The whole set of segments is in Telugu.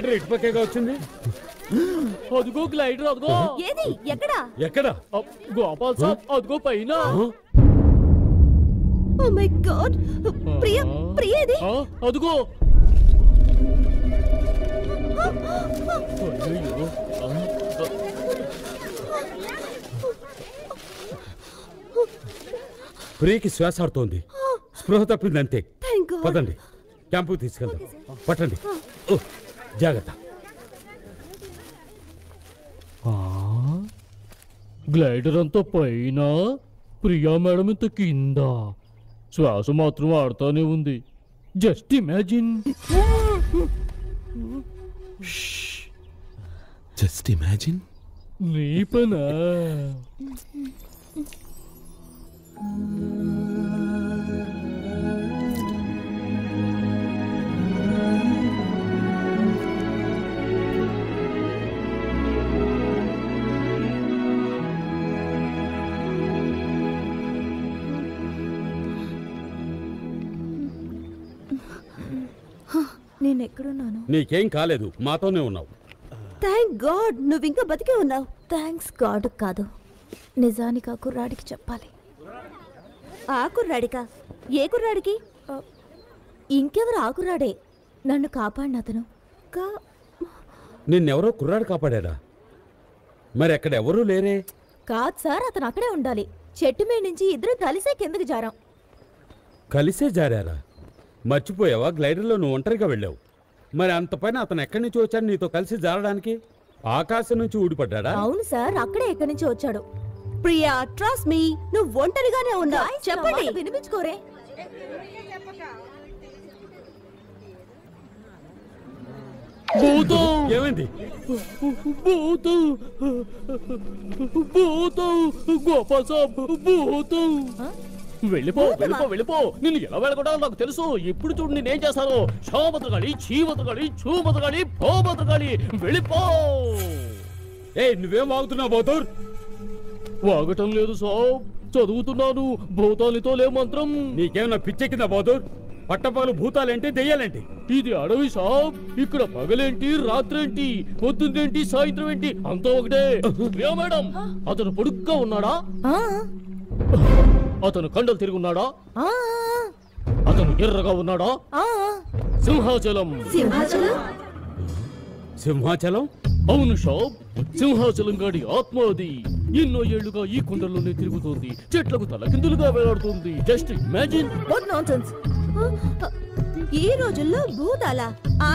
గ్లైడర్ ఇటుపక్కేగా వచ్చింది. అదిగో గ్లైడర్, అదిగో. ఏది? ఎక్కడ? ఎక్కడ? గోపాల్ సాబ్, అదిగో పైన. Oh my god, Priya, Priya ఏది? అదిగో. ప్రియకి శ్వాస ఆడుతోంది, స్పృహ తప్పింది అంతే. పదండి, క్యాంపుకి తీసుకెళ్దాం. పట్టండి, జాగ్రత్త. గ్లైడర్ అంతా పైన, ప్రియా మేడం ఇంత కింద. శ్వాస మాత్రం ఆడుతూనే ఉంది. Just imagine. Just imagine. నీ పనా? నేనెక్కడున్నాను? నీకేం కాలేదు, మాతోనే ఉన్నావు. థ్యాంక్ గాడ్, నువ్వు ఇంకా బతికే ఉన్నావు. థ్యాంక్స్ గాడ్ కాదు, నిజానికి ఆ కుర్రాడికి చెప్పాలి. ఆ కుర్రాడికా? ఏ కుర్రాడికి? ఇంకెవరు? ఆ కుర్రాడే, నన్ను కాపాడిన అతను. నిన్నెవరో కుర్రాడు కాపాడా? మరి అక్కడ ఎవరూ లేరే? కాదు సార్, అతను అక్కడే ఉండాలి. చెట్టు మీద నుంచి ఇద్దరు కలిసే కిందకి జారాం. కలిసే జారారా? మర్చిపోయావా? గ్లైడర్లో నువ్వు ఒంటరిగా వెళ్ళావు. మరి అంత పైన అతను ఎక్కడి నుంచి వచ్చాడు నీతో కలిసి జారడానికి? ఆకాశం నుంచి ఊడిపడ్డా? అవును సార్, అక్కడే ఎక్కడి నుంచి వచ్చాడు. ప్రియా, ట్రస్ట్ మీ, నువ్వు ఒంటరిగానే ఉన్నావు. చెప్పండి, వినిపించుకోరే. ఏమైంది? గోపాల్ సాబ్, భూతం. వెళ్ళిపో, వెళ్ళిపో, వెళ్ళిపో. నిన్ను ఎలా వెళ్ళగొట్టాలో నాకు తెలుసు. ఇప్పుడు చూడు నేనేం చేస్తాను. షోబతగాలి, చీబతగాలి, చూబతగాలి, పోబతగాలి. వెళ్ళిపో. నువ్వేం వాగుతున్నావు బౌదూర్? వాగటం లేదు సాబ్, చదువుతున్నాను. భూతాలతో లే మంత్రం. నీకేమన్నా పిచ్చెక్కిందా బౌదూర్? పట్టపగలు భూతాలేంటి, దెయ్యాలేంటి? ఇది అడవి సాబ్. ఇక్కడ పగలేంటి, రాత్రేంటి, పొద్దున్నేంటి, సాయంత్రం ఏంటి, అంతా ఒకటే. మేడం, అతను పొడుగ్గా ఉన్నాడా? అతను కండలు తిరిగి ఉన్నాడా? అతను ఎర్రగా ఉన్నాడా? సింహాచలం. సింహాచలం? అవును షాబ్, సింహాచలం గాడి ఆత్మ అది. ఎన్నో ఏళ్లుగా ఈ కుండల్లోనే తిరుగుతోంది, చెట్లకు తలకిందులుగా వేలాడుతుంది. Just imagine. What nonsense. ఈ రోజుల్లో భూతాల?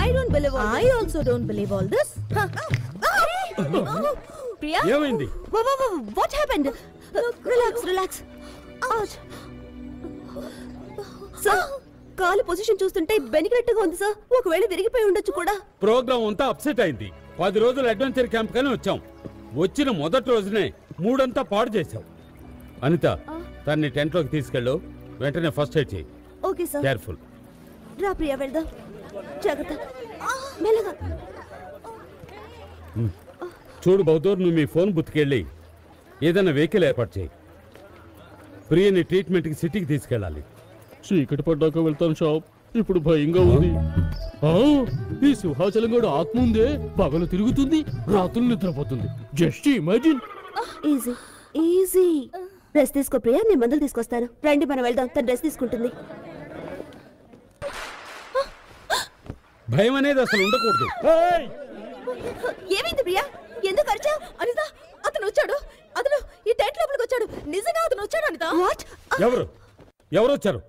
I don't believe. I also don't believe all this. Priya, ఏమైంది? What happened? Relax, relax. Sir, కాలు పొజిషన్ చూస్తుంటే బెనికినట్టుగా ఉంది సార్. ఒకవేళ విరిగిపోయి ఉండొచ్చు కూడా. ప్రోగ్రామ్ అంతా అప్సెట్ అయింది. 10 రోజులు అడ్వెంచర్ క్యాంప్ కానీ వచ్చాం. వచ్చిన మొదటి రోజునే మూడంతా పాడు చేశావు. అనిత, తన్ని టెంట్ లోకి తీసుకెళ్ళు. వెంటనే ఫస్ట్ ఎయిడ్ చేయి. Okay sir. కేర్ఫుల్. రా ప్రియా, వెళ్దాం. జాగ్రత్త, మెల్లగా. చూడు బౌదూర్, నువ్వు మీ ఫోన్ బుత్తుకెళ్ళి ఏదైనా వెహికల్ ఏర్పాటు చేయి. ప్రియని ట్రీట్మెంట్కి సిటీకి తీసుకెళ్ళాలి. చీకటి పడ్డాక వెళ్తాను షాప్. ఇప్పుడు భయంగా ఉంది. ఈ సింహాచలం గడు ఆత్మ ఉందే, పగలు తిరుగుతుంది, రాత్రులు నిద్రపోతుంది. Just imagine. Easy, easy. Dress తీసుకో ప్రియా, నేను మందులు తీసుకొస్తాను. రండి, మనం వెళ్దాం. తను డ్రెస్ తీసుకుంటుంది. భయం అనేది అసలు ఉండకూడదు. ఏమైంది ప్రియా? ఎందుకు అరిచావు? అనిత, అతను వచ్చాడు. అతను ఈ టెంట్ లోపలికి వచ్చాడు. నిజంగా అతను వచ్చాడు అనిత. వాట్? ఎవరు వచ్చారు?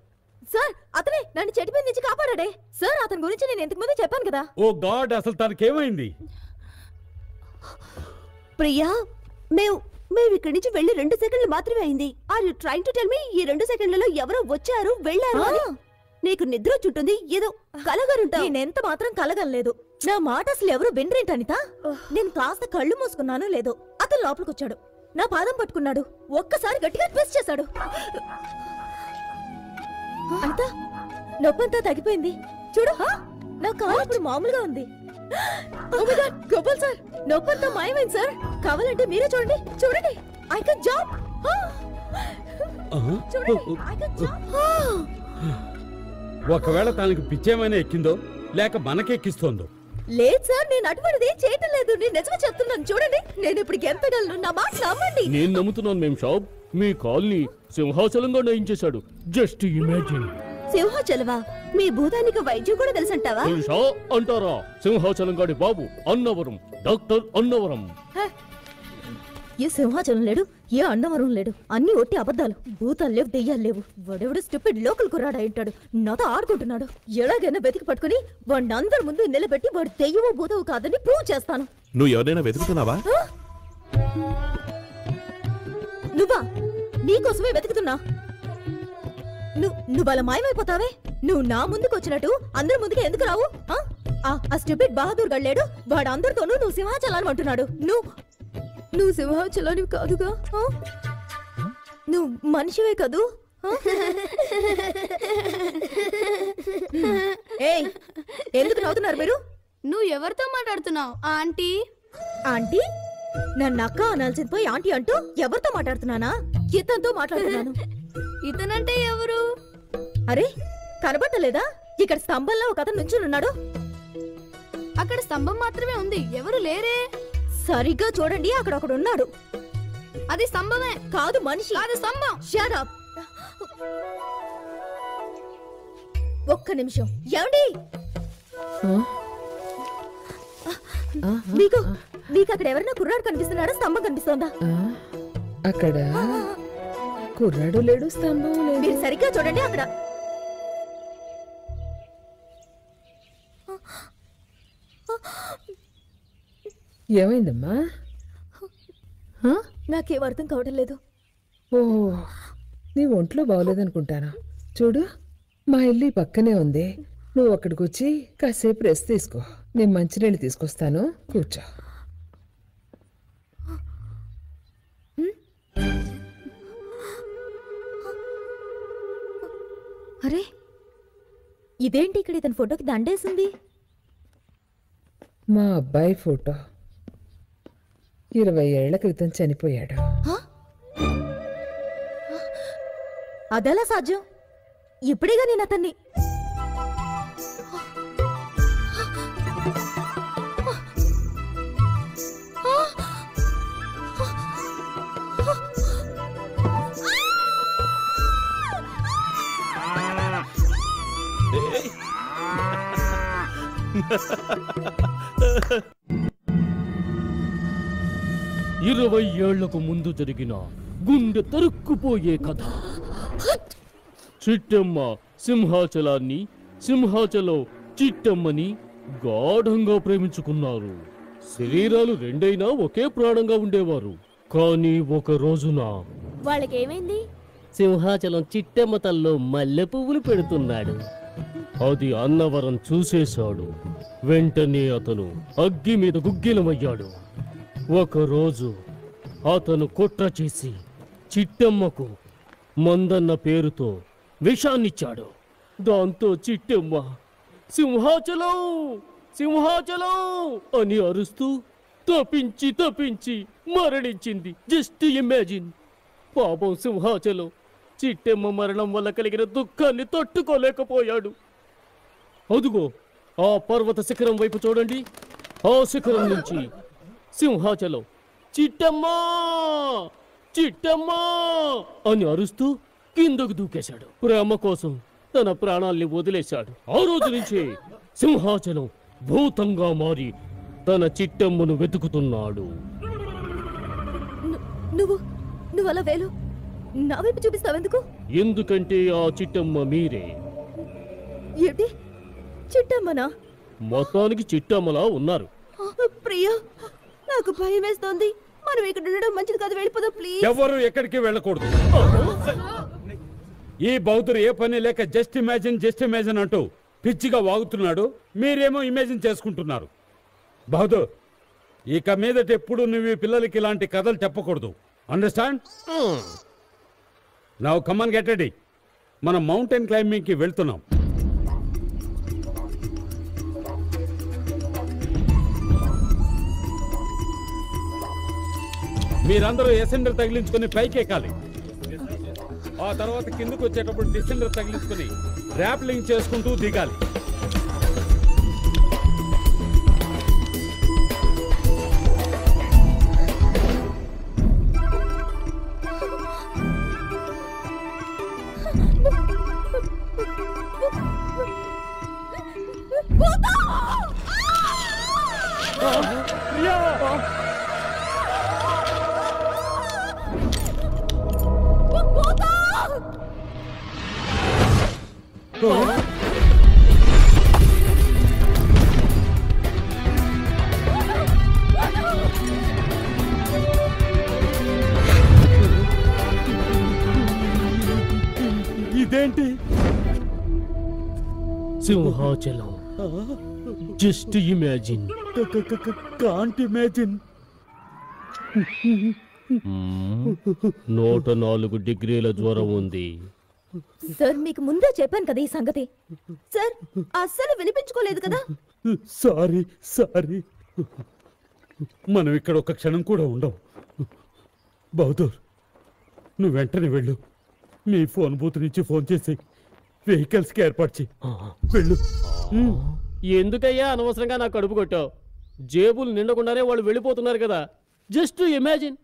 సార్, అతనే నన్ను చెట్టు మీద నుంచి కాపాడాడే. సార్, అతని గురించి నేను ఇంతకు ముందే చెప్పాను కదా. ఓ గాడ్, అసలు తనకేమైంది? ప్రియా, మేము ఇక్కడి నుంచి వెళ్ళి 2 సెకండ్లు మాత్రమే అయింది. Are you trying to tell me ఈ 2 సెకండ్లలో ఎవరో వచ్చారు, వెళ్ళారు అని? నీకు నిద్ర చుట్టుంది, ఏదో కలగరుంటా. నేనెంత మాత్రం కలగలేదు. నా మాట అసలు ఎవరు వినరేంటి అనిత? నేను కాస్త కళ్ళు మూసుకున్నానో లేదో, అతను లోపలికి వచ్చాడు. నా పాదం పట్టుకున్నాడు. ఒక్కసారి గట్టిగా ట్విస్ట్ చేశాడు. అంతా నొప్పంతా తగ్గిపోయింది. చూడు, నా కాలు ఇప్పుడు మామూలుగా ఉంది. గోపాల్ సార్, నొప్పంతా మాయమైంది సార్. కావాలంటే మీరే చూడండి. చూడండి, ఐ కెన్ జంప్. చూడండి, ఐ కెన్ జంప్. ఒకవేళ తనకి పిచ్చేమైనా ఎక్కిందో లేక మనకెక్కిస్తోందో. లేదు సార్, నేను అటువంటిది చేయటం లేదు. నేను నిజంగా చెప్తున్నాను, చూడండి. నేను ఇప్పుడు గెంతగలను, నా మాట నమ్మండి. నేను నమ్ముతున్నాను మేం షాప్. మీ కాల్ని సింహాచలంగా నయించేశాడు. Just imagine. సింహాచలమా? మీ భూతానికి వైద్యం కూడా తెలుసంటావా? తెలుసా అంటారా? సింహాచలం గాడి బాబు అన్నవరం, డాక్టర్ అన్నవరం. ఏ సింహాచలం లేడు, ఏ అన్నవరం లేడు, అన్ని ఒట్టి అబద్ధాలు. భూతాలు లేవు, దెయ్యాలు లేవు. వాడెవడు స్టూపిడ్ లోకల్ కుర్రాడు అయి ఉంటాడు. నాతో ఆడుకుంటున్నాడు. ఎలాగైనా వెతికి పట్టుకుని వాడిని అందరి ముందు నిలబెట్టి వాడు దెయ్యమో భూతవు కాదని ప్రూవ్ చేస్తాను. నువ్వు ఎవరైనా వెతుకుతున్నావా? నువ్వా? నీకోసమే వెతుకుతున్నా. నువ్వు అలా మాయమైపోతావే. నువ్వు నా ముందుకు వచ్చినట్టు అందరి ముందుకు ఎందుకు రావు? ఆ స్టూపిడ్ బహదూర్ గళ్ళేడు, వాడు అందరితోనూ నువ్వు సింహాచలాన్ని అంటున్నాడు. నువ్వు సింహాచలానివి కాదుగా. నువ్వు మనిషివే కదూ. ఏయ్, ఎందుకు నవ్వుతున్నారు మీరు? నువ్వు ఎవరితో మాట్లాడుతున్నావు ఆంటీ? ఆంటీ? నన్ను అక్క అనాల్సింది పోయి ఆంటీ అంటూ ఎవరితో మాట్లాడుతున్నానా? ఇతనితో మాట్లాడుతున్నాను. ఇతనంటే ఎవరు? అరే, కనబడలేదా? ఇక్కడ స్తంభంలో ఒక అతను నుంచున్నాడు. అక్కడ స్తంభం మాత్రమే ఉంది, ఎవరు లేరే. సరిగ్గా చూడండి, అక్కడ ఒకడు ఉన్నాడు. అది స్తంభమే కాదు, మనిషి. కాదు, స్తంభం. Shut up. ఒక్క నిమిషం. ఏమండి? మీకు అక్కడ ఎవరైనా కుర్రాడు కనిపిస్తున్నాడా? స్తంభం కనిపిస్తోందా? అక్కడ కుర్రాడు లేడు, స్తంభం లేదు. మీరు సరిగ్గా చూడండి, అక్కడ. ఏమైందమ్మా? నాకేం అర్థం కావడం లేదు. ఓ, నీ ఒంట్లో బాగోలేదనుకుంటాను. చూడు, మా ఇల్లు ఈ పక్కనే ఉంది. నువ్వు అక్కడికి వచ్చి కాసేపు రెస్ట్ తీసుకో. నేను మంచినీళ్ళు తీసుకొస్తాను, కూర్చో. అరే, ఇదేంటి ఇక్కడ ఇతని ఫోటోకి దండేసింది? మా అబ్బాయి ఫోటో. 20 ఏళ్ల క్రితం చనిపోయాడు. అదెలా సాధ్యం? ఇప్పుడేగా నేను అతన్ని. ఇరవై ఏళ్లకు ముందు జరిగిన గుండె తరుక్కుపోయే కథ. చిట్టమ్మ సింహాచలాన్ని, సింహాచలం చిట్టమ్మని గాఢంగా ప్రేమించుకున్నారు. శరీరాలు రెండైనా ఒకే ప్రాణంగా ఉండేవారు. కానీ ఒక రోజున వాళ్ళకేమైంది? సింహాచలం చిట్టమ్మ తల్లో మల్లె పువ్వులు పెడుతున్నాడు. అది అన్నవరం చూసేశాడు. వెంటనే అతను అగ్గి మీద గుగ్గిలమయ్యాడు. ఒకరోజు అతను కుట్ర చేసి చిట్టమ్మకు మందన్న పేరుతో విషాన్నిచ్చాడు. దాంతో చిట్టమ్మ సింహాచలం సింహాచలం అని అరుస్తూ తప్పించి తప్పించి మరణించింది. Just imagine. పాపం సింహాచలం చిట్టమ్మ మరణం వల్ల కలిగిన దుఃఖాన్ని తట్టుకోలేకపోయాడు. అదుగో ఆ పర్వత శిఖరం వైపు చూడండి. ఆ శిఖరం నుంచి సింహాచలం చిట్టమ్మా చిట్టమ్మా అని అరుస్తూ కిందకు దూకేశాడు. ప్రేమ కోసం తన ప్రాణాల్ని వదిలేశాడు. ఆ రోజు నుంచి సింహాచలం భూతంగా మారి తన చిట్టమ్మను వెతుకుతున్నాడు. నువ్వు అలా వేలు నా వైపు చూపిస్తావెందుకు? ఎందుకంటే ఆ చిట్టమ్మ మీరే. ఏంటి, చిట్టమ్మనా? మొత్తానికి చిట్టమ్మలా ఉన్నారు. ప్రియా, నాకు భయం వేస్తోంది. మనం ఇక్కడ ఉండడం మంచిది కాదు, వెళ్ళిపోదాం ప్లీజ్. ఎవరు ఎక్కడికి వెళ్ళకూడదు. ఈ బౌద్ధుడు ఏ పని లేక జస్ట్ ఇమాజిన్ అంటూ పిచ్చిగా వాగుతున్నాడు. మీరేమో ఇమాజిన్ చేసుకుంటున్నారు. బహదూర్, ఇక మీదట ఎప్పుడు నువ్వు పిల్లలకి ఇలాంటి కథలు చెప్పకూడదు. Understand? Now come on, get ready. మనం మౌంటైన్ క్లైంబింగ్ కి వెళ్తున్నాం. మీరందరూ ఎసెండర్ తగిలించుకుని పైకి ఎక్కాలి. ఆ తర్వాత కిందకు వచ్చేటప్పుడు డిసెండర్ తగిలించుకుని ర్యాప్లింగ్ చేసుకుంటూ దిగాలి. ఇదేంటి? Simhachalam. Just imagine. Can't imagine. 104 డిగ్రీల జ్వరం ఉంది. సార్ మీకు ముందే చెప్పాను కదా ఈ సంగతి. సార్ అస్సలు వినిపించుకోలేదు కదా. Sorry sorry. మనం ఇక్కడ ఒక క్షణం కూడా ఉండవు. బహదూర్, నువ్వు వెంటనే వెళ్ళు. మీ ఫోన్ బూత్ నుంచి ఫోన్ చేసి వెహికల్స్కి ఏర్పాటు చేయి. వెళ్ళు. ఎందుకయ్యా అనవసరంగా నాకు కడుపు కొట్టావు? జేబులు నిండకుండానే వాళ్ళు వెళ్ళిపోతున్నారు కదా. Just imagine.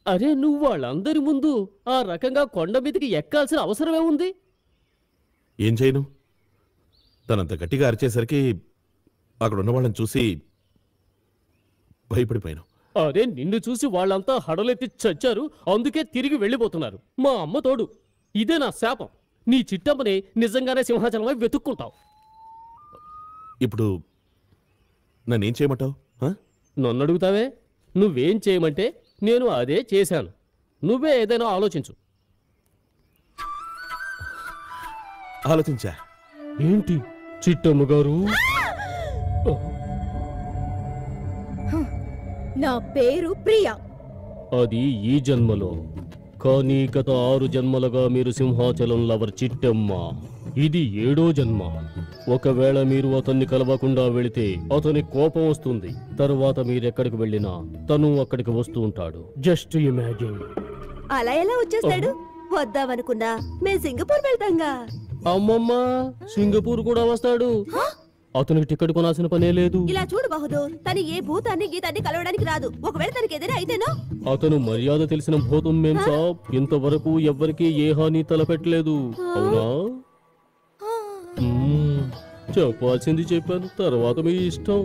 అరే, నువ్వు వాళ్ళందరి ముందు ఆ రకంగా కొండ మీదకి ఎక్కాల్సిన అవసరమే ఉంది? ఏం చేయను? తనంత గట్టిగా అరిచేసరికి అక్కడ ఉన్న వాళ్ళని చూసి భయపడిపోయాను. అరే, నిన్ను చూసి వాళ్ళంతా హడలెత్తి చచ్చారు, అందుకే తిరిగి వెళ్ళిపోతున్నారు. మా అమ్మ తోడు. ఇదే నా శాపం. నీ చిట్టమ్మని నిజంగానే సింహాచలమై వెతుక్కుంటావు. ఇప్పుడు నన్నేం చేయమంటావు? నన్ను అడుగుతావే? నువ్వేం చేయమంటే నేను అదే చేశాను. నువ్వే ఏదైనా ఆలోచించు. ఆలోచించా. ఏంటి చిట్టమ్మ గారు? నా పేరు ప్రియా. అది ఈ జన్మలో, కానీ గత 6 జన్మలుగా మీరు సింహాచలం లవర్ చిట్టమ్మ. ఇది 7వ జన్మ. ఒకవేళ మీరు అతన్ని కలవకుండా వెళితే అతని కోపం వస్తుంది. తరువాత మీరెక్కడికి వెళ్ళినా తను అక్కడికి వస్తూ ఉంటాడు. Just imagine. అలా ఎలా వచ్చేస్తాడు? వద్దామనుకున్నా మేము సింగపూర్ వెళ్తాంగా. అమ్మమ్మ, సింగపూర్ కూడా వస్తాడు. అతనికి టికెట్ కొనాల్సిన పనే లేదు. ఇలా చూడు బహదూర్, తను ఏ భూతాన్ని గీతాన్ని కలవడానికి రాదు. ఒకవేళ తనకి ఏదైనా అయితేనో? అతను మర్యాద తెలిసిన భూతం మేం సాబ్. ఇంతవరకు ఎవ్వరికి ఏ హాని తలపెట్టలేదు. అవునా? చెప్పాల్సింది చెప్పాను, తర్వాత మీ ఇష్టం.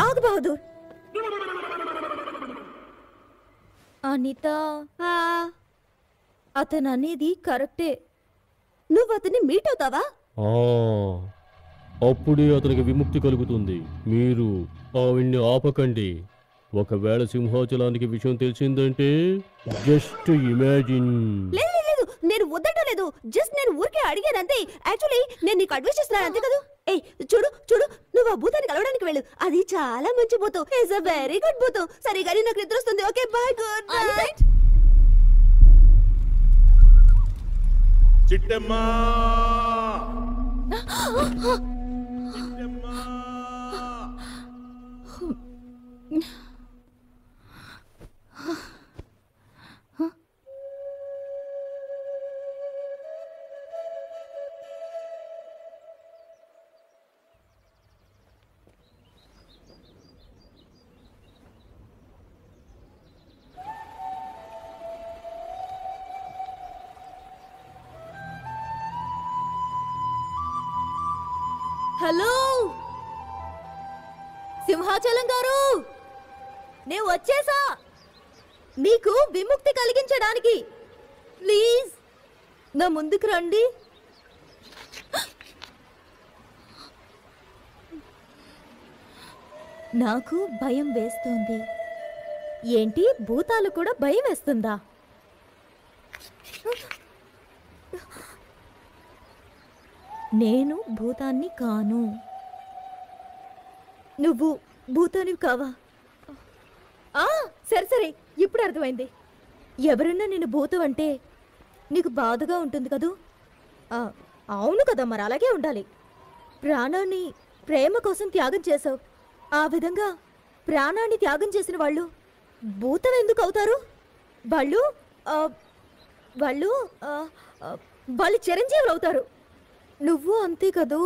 ఆగు బహదూర్. అనిత, అతను అనేది కరెక్టే. నువ్వు అతన్ని మీట్ అవుతావా? అప్పుడే అతనికి విముక్తి కలుగుతుంది. మీరు ఆవిడ్ని ఆపకండి. ఒకవేళ సింహాచలానికి విషయం తెలిసిందంటే జస్ట్ ఇమాజిన్. లేదు లేదు, నేను వద్దటలేదు. జస్ట్ నేను ఊరికే అడిగాను అంతే. యాక్చువల్లీ నేను నీకు అడ్వైస్ చేస్తున్నాను అంతే కదా. ఏయ్ చూడు చూడు, నువ్వు ఆ భూతాన్ని కలవడానికి వెళ్ళు. అది చాలా మంచి భూతం. ఇట్స్ అ వెరీ గుడ్ భూతం. సరే కానీ నాకు నిద్ర వస్తుంది. Okay bye, good night. Chittamma, hello Simhachalam గారు, నేను వచ్చేసా మీకు విముక్తి కలిగించడానికి. ప్లీజ్ నా ముందుకు రండి. నాకు భయం వేస్తుంది. ఏంటి, భూతాలు కూడా భయం వేస్తుందా? నేను భూతాన్ని కాను. నువ్వు భూతానివి కావా? సరే సరే, ఇప్పుడు అర్థమైంది. ఎవరన్నా నేను భూతం అంటే నీకు బాధగా ఉంటుంది కదూ? అవును కదా, మరి అలాగే ఉండాలి. ప్రాణాన్ని ప్రేమ కోసం త్యాగం చేసావు. ఆ విధంగా ప్రాణాన్ని త్యాగం చేసిన వాళ్ళు భూతం ఎందుకు అవుతారు? వాళ్ళు వాళ్ళు వాళ్ళు చిరంజీవులు అవుతారు. నువ్వు అంతే కదూ?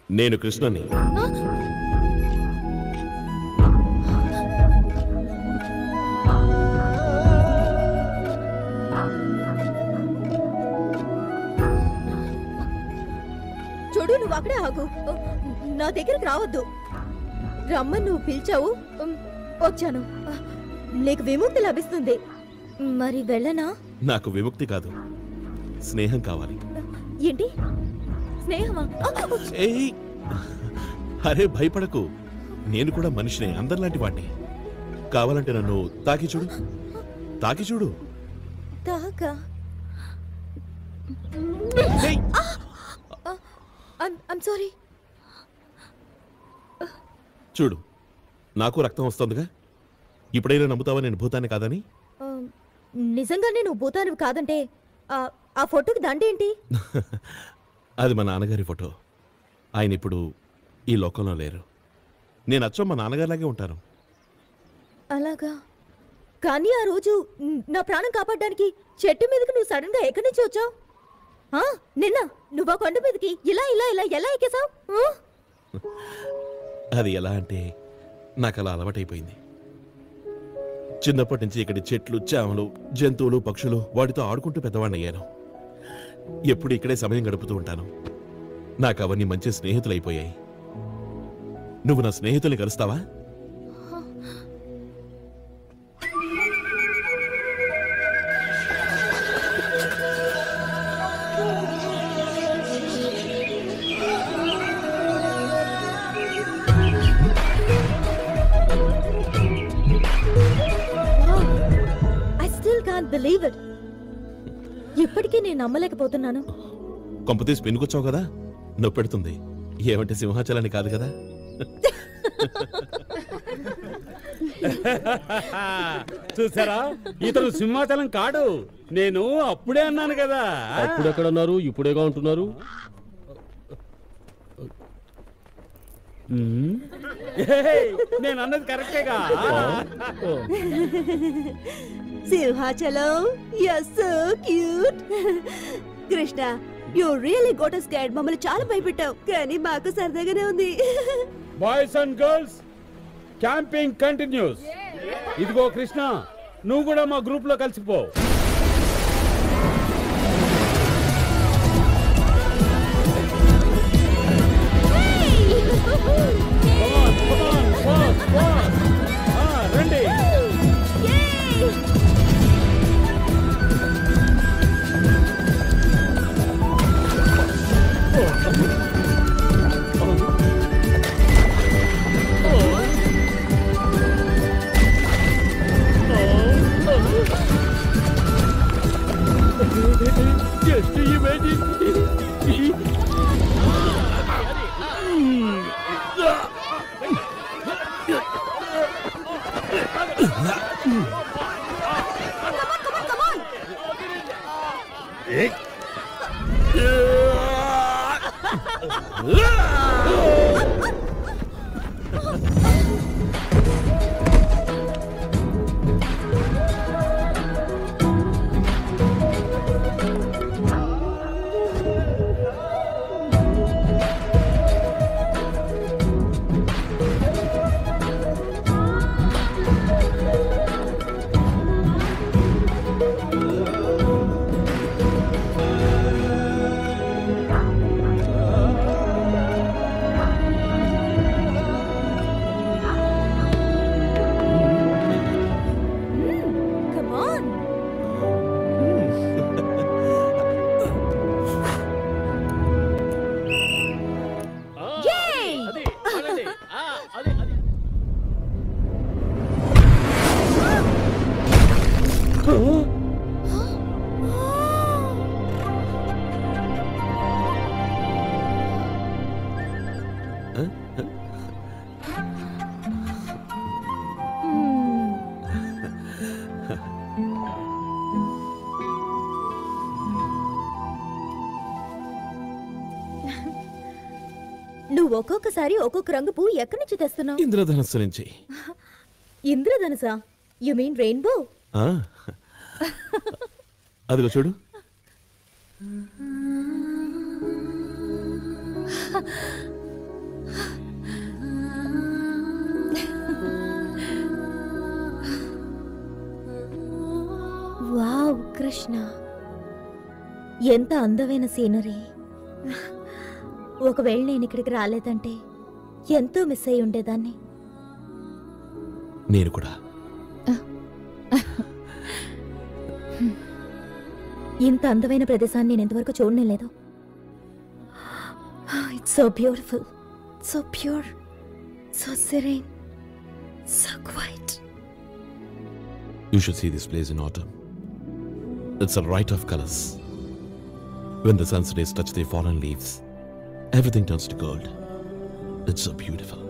నేను కృష్ణని. చూడు, నువ్వు అక్కడే ఆగు. నా దగ్గరికి రావద్దు. రమ్మని నువ్వు పిలిచావు, వచ్చాను. నీకు విముక్తి లభిస్తుంది. మరి వెళ్ళనా? నాకు విముక్తి కాదు, స్నేహం కావాలి. ఏంటి స్నేహమా? ఏయ్, అరే భయపడకు, నేను కూడా మనిషినే, అందరిలాంటి వాడిని. కావాలంటే నన్ను తాకి చూడు, తాకి చూడు. తాకా? ఏయ్, ఐమ్ సారీ. చూడు, నాకు రక్తం వస్తుందిగా. ఇప్పుడైనా నమ్ముతావా నేను భూతాన్ని కాదని? నిజంగానే నువ్వు భూతానివి కాదంటే ఆ ఫోటోకి దండేంటి? అది మా నాన్నగారి ఫోటో. ఆయన ఇప్పుడు ఈ లోకంలో లేరు. నేను అచ్చం మా నాన్నగారిలాగే ఉంటాను. అలాగా? కానీ ఆ రోజు నా ప్రాణం కాపాడడానికి చెట్టు మీదకి నువ్వు సడన్ గా ఎక్కడి నుంచి వచ్చావు? నిన్న నువ్వు ఆ కొండ మీదకి ఇలా ఇలా ఇలా ఎలా ఎక్కేసావు? అది ఎలా అంటే నాకు అలా అలవాటైపోయింది. చిన్నప్పటి నుంచి ఇక్కడి చెట్లు, చేమలు, జంతువులు, పక్షులు, వాటితో ఆడుకుంటూ పెద్దవాడిని అయ్యాను. ఎప్పుడు ఇక్కడే సమయం గడుపుతూ ఉంటాను. నాకు అవన్నీ మంచి స్నేహితులైపోయాయి. నువ్వు నా స్నేహితుల్ని కలుస్తావా? Believe it. ఇప్పటికీ నేను నమ్మలేకపోతున్నాను. కొంపతీసి పెనుకొచ్చావు కదా, నొప్పి పెడుతుంది. ఏమంటే సింహాచలాన్ని కాదు కదా. చూసారా, ఇతను సింహాచలం కాడు. నేను అప్పుడే అన్నాను కదా. అప్పుడు ఎక్కడన్నారు, ఇప్పుడేగా ఉంటున్నారు. నేను అన్నది కరెక్టేగా. Simhachalam, you're so cute. Krishna, you really got us scared. మమ్మల్ని చాలా భయపెట్టావు, కానీ మాకు సరదాగానే ఉంది. Boys and girls, camping continuous. ఇదిగో కృష్ణ, నువ్వు కూడా మా గ్రూప్ లో కలిసిపో. రండి. Just imagine. నువ్వు ఒక్కొక్కసారి ఒక్కొక్క రంగు పువ్వు ఎక్కడి నుంచి తెస్తున్నావు? ఇంద్రధనస్సు నుంచి. ఇంద్రధనుసా? You mean rainbow? అదిగో చూడు. వావ్ కృష్ణ, ఎంత అందమైన సీనరీ. ఒకవేళ నేను ఇక్కడికి రాలేదంటే ఎంతో మిస్ అయి ఉండేదాన్ని. నేను కూడా. ఇంత అందమైన ప్రదేశాన్ని నేను ఇంతవరకు చూడనే లేదు. It's so beautiful, so pure, so serene, so quiet. You should see this place in autumn. It's a rite of colors. When the sun's rays touch the fallen leaves, everything turns to gold. It's so beautiful.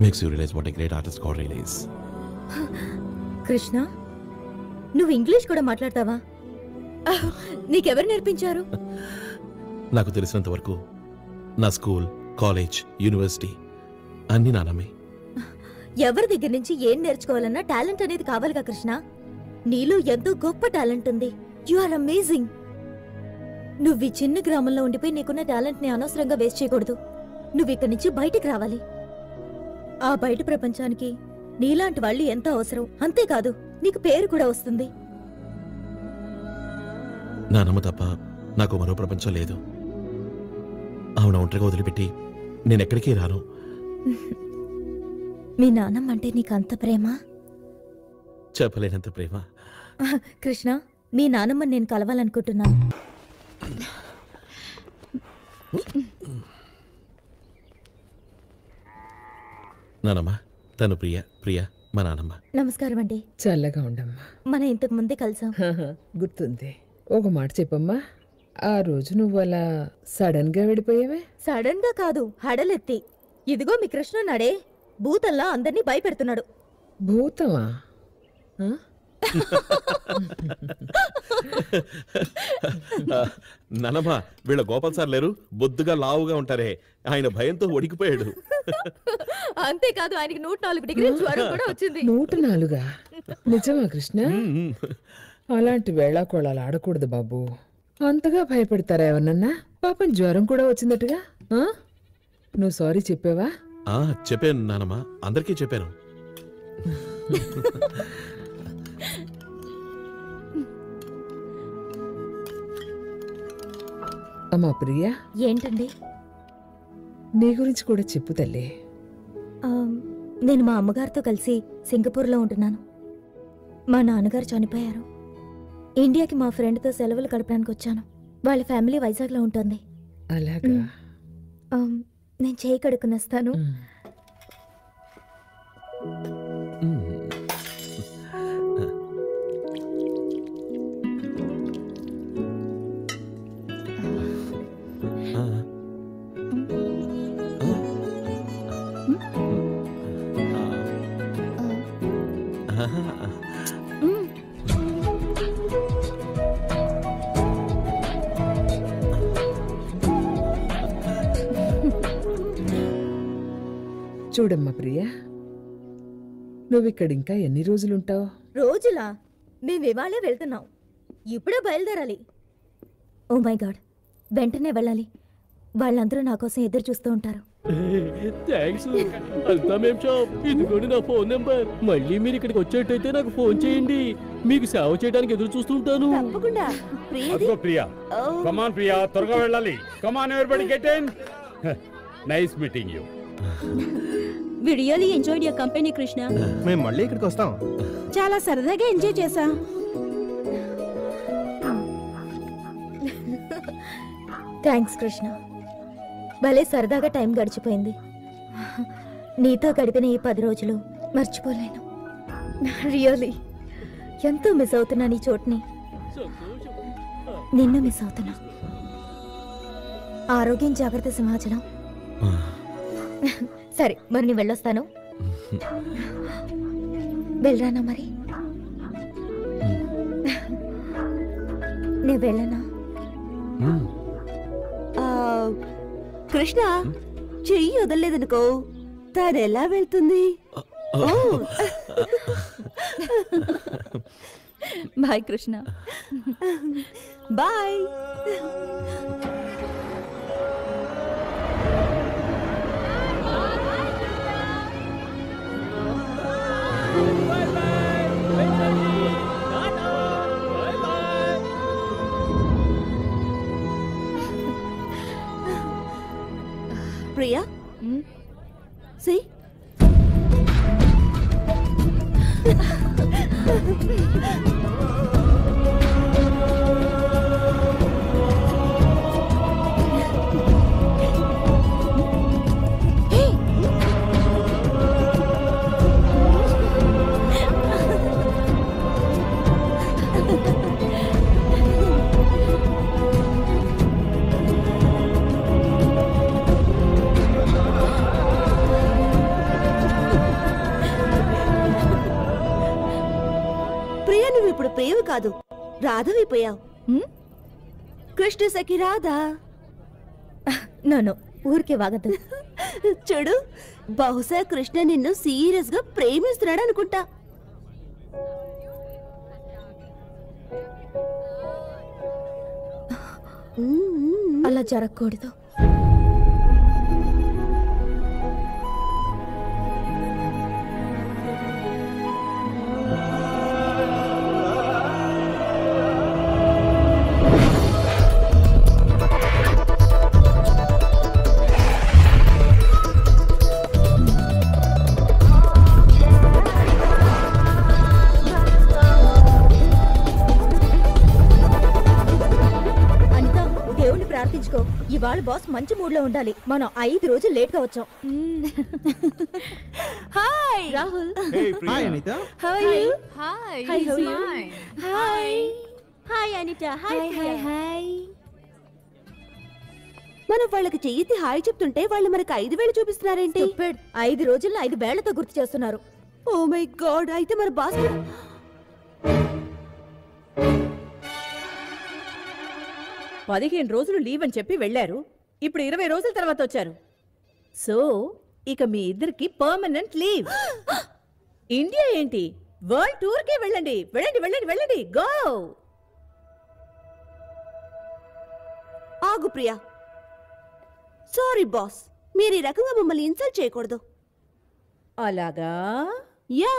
Makes you realize what a great artist God really is. Krishna, నువ్వు ఇంగ్లీష్ కూడా మాట్లాడతావా? నీకెవరు నేర్పించారు? నాకు తెలిసినంత వరకు నా స్కూల్, కాలేజ్, యూనివర్సిటీ అన్నీ నానమ్మే. ఎవరి దగ్గర నుంచి ఏం నేర్చుకోవాలన్నా టాలెంట్ అనేది కావాలిగా కృష్ణ. నీలో ఎంతో గొప్ప టాలెంట్ ఉంది. You are amazing. నువ్వు ఈ చిన్న గ్రామంలో ఉండిపోయి నీకున్న టాలెంట్ ని అనవసరంగా వేస్ట్ చేయకూడదు. నువ్వు ఇక్కడి నుంచి బయటికి రావాలి. ఆ బయట ప్రపంచానికి నీలాంటి వాళ్ళు ఎంతో అవసరం. అంతేకాదు, నీకు పేరు కూడా వస్తుంది. నానమ్మ తప్ప నాకు మరో ప్రపంచం లేదు. ఆవిడ ఒంటరిగా వదిలిపెట్టి నేనెక్కడికి రాను. మీ నాన్నమ్మ అంటే నీకు అంత ప్రేమ? చెప్పలేనంత ప్రేమ. కృష్ణ, మీ నాన్నమ్మని నేను కలవాలనుకుంటున్నాను. నానమ్మ, తను ప్రియ మా నానమ్మ. నమస్కారం అండి. చల్లగా ఉండమ్మా. మనం ఇంతకు ముందే కలిసాం. గుర్తుంది. ఒక మాట చెప్పమ్మా, ఆ రోజు నువ్వు అలా సడన్ గా వెళ్ళిపోయావే? సడన్ గా కాదు, హడలెత్తి. ఇదిగో మీ కృష్ణ నాడే భూతల్లా అందరినీ భయపెడుతున్నాడు. భూతమా? నానమ్మ, వీళ్ళ గోపాల్ సార్ లేరు, బొద్దుగా లావుగా ఉంటారే, ఆయన భయంతో ఒడికిపోయాడు. అంతేకాదు, ఆయనకి 104 డిగ్రీల జ్వరం కూడా వచ్చింది. 104? నిజమా కృష్ణ? అలాంటి వేళాకోళాలు ఆడకూడదు బాబు. అంతగా భయపెడతారా ఎవరన్నా? పాపం జ్వరం కూడా వచ్చిందట్టుగా. నువ్వు సారీ చెప్పావా? చెప్పాను నానమ్మ, అందరికీ చెప్పాను. అమ్మా ప్రియా, ఏంటండి? నీ గురించి కూడా చెప్పు తల్లి. నేను మా అమ్మగారితో కలిసి సింగపూర్లో ఉంటున్నాను. మా నాన్నగారు చనిపోయారు. ఇండియాకి మా ఫ్రెండ్తో సెలవులు గడపడానికి వచ్చాను. వాళ్ళ ఫ్యామిలీ వైజాగ్లో ఉంటుంది. అలాగా? నేను చేయి కడుక్కునేస్తాను. చూడమ్మా ప్రియా, నువ్విక్కడ ఇంకా ఎన్ని రోజులుంటావు? రోజులా? మేము ఇవాళే వెళ్తున్నాం. ఇప్పుడే బయలుదేరాలి. ఓ మై గాడ్, వెంటనే వెళ్ళాలి. వాళ్ళందరూ నా కోసం ఎదురు చూస్తూ ఉంటారు. థ్యాంక్స్. అంతా మేం షాప్. ఇదిగోండి నా ఫోన్ నెంబర్. మళ్ళీ మీరు ఇక్కడికి వచ్చేటైతే నాకు ఫోన్ చేయండి. మీకు సేవ చేయడానికి ఎదురు చూస్తుంటాను. తప్పకుండా. ప్రియా, కమ్ ఆన్ ప్రియా, త్వరగా వెళ్ళాలి. Come on everybody, get in. Nice meeting you. We really enjoyed your company Krishna. మేము మళ్ళీ ఇక్కడికి వస్తాం. చాలా సరదాగా ఎంజాయ్ చేశాం. థ్యాంక్స్ కృష్ణ. భలే సరదాగా టైం గడిచిపోయింది. నీతో గడిపిన ఈ 10 రోజులు మర్చిపోలేను. రియల్లీ ఎంతో మిస్ అవుతున్నా నీ చోటుని. నిన్ను మిస్ అవుతున్నా. ఆరోగ్యం జాగ్రత్త సింహాచలం. సరే మరి నేను వెళ్ళొస్తాను. వెళ్ళరానా మరి? నేను వెళ్ళనా? కృష్ణ చెయ్యి వదలలేదనుకో, తాను ఎలా వెళ్తుంది? Bye Krishna. Bye. Priya, see? ఇప్పుడు ప్రేమ కాదు రాధవైపోయావు. కృష్ణ సఖి రాధా. నన్ను ఊరికే వాగద్దు. చూడు, బహుశా కృష్ణ నిన్ను సీరియస్ గా ప్రేమిస్తున్నాడు అనుకుంటా. అలా జరగకూడదు. ఇవాళ బాస్ మంచి మూడ్ లో ఉండాలి. మనం 5 రోజులు లేట్ గా వచ్చాం. Hi Rahul. Hi Anita. How are you? Hi. Hi how are you? Hi hi Anita. Hi hi hi. మనం వాళ్ళకి చెయ్యితి హాయ్ చెప్తుంటే వాళ్ళు మనకి 5 వేలు చూపిస్తున్నారేంటి? 5 రోజుల్లో 5 వేళ్లతో గుర్తు చేస్తున్నారు. ఓ మై గాడ్, అయితే మన బాస్ 15 రోజులు లీవ్ అని చెప్పి వెళ్లారు. ఇప్పుడు 20 రోజుల తర్వాత వచ్చారు. సో ఇక మీ ఇద్దరికి పర్మనెంట్ లీవ్. ఇండియా ఏంటి, వరల్డ్ టూర్ కి వెళ్ళండి. వెళ్ళండి వెళ్ళండి వెళ్ళండి. గో. ఆగు ప్రియా. సారీ బాస్, మీరు ఈ రకంగా మమ్మల్ని ఇన్సల్ట్ చేయకూడదు. అలాగా? యా